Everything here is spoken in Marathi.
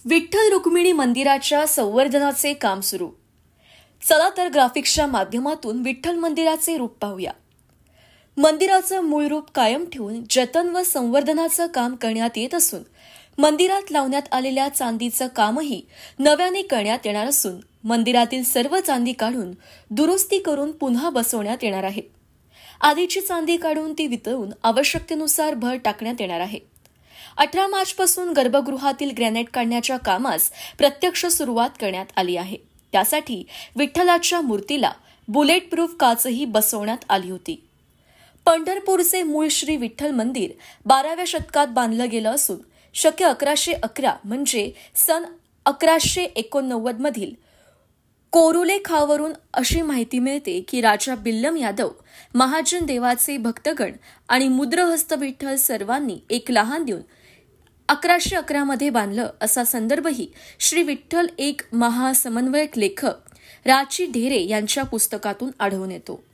विठ्ठल रुक्मिणी मंदिराच्या संवर्धनाचे काम सुरू. चला तर ग्राफिक्सच्या माध्यमातून विठ्ठल मंदिराचे रूप पाहूया. मंदिराचं मूळ रूप कायम ठेवून जतन व संवर्धनाचं काम करण्यात येत असून मंदिरात लावण्यात आलेल्या चांदीचं कामही नव्याने करण्यात येणार असून मंदिरातील सर्व चांदी काढून दुरुस्ती करून पुन्हा बसवण्यात येणार आहे. आधीची चांदी काढून ती वितळून आवश्यकतेनुसार भर टाकण्यात येणार आहे. 18 मार्चपासून गर्भगृहातील ग्रॅनाइट काढण्याच्या कामास प्रत्यक्ष सुरुवात करण्यात आली आहे. त्यासाठी विठ्ठलाच्या मूर्तीला बुलेट प्रूफ काचही बसवण्यात आली होती. पंढरपूरचे मूळ श्री विठ्ठल मंदिर 12व्या शतकात बांधलं गेलं असून शके 1111 म्हणजे सन 1189 मधील कोरुलेखावरून अशी माहिती मिळते की राजा बिल्लम यादव, महाजन देवाचे भक्तगण आणि मुद्रहस्त विठ्ठल सर्वांनी एक लहान देऊन 1111 मध्ये बांधलं असा संदर्भही श्री विठ्ठल एक महासमन्वयक लेखक राची ढेरे यांच्या पुस्तकातून आढळून येतो.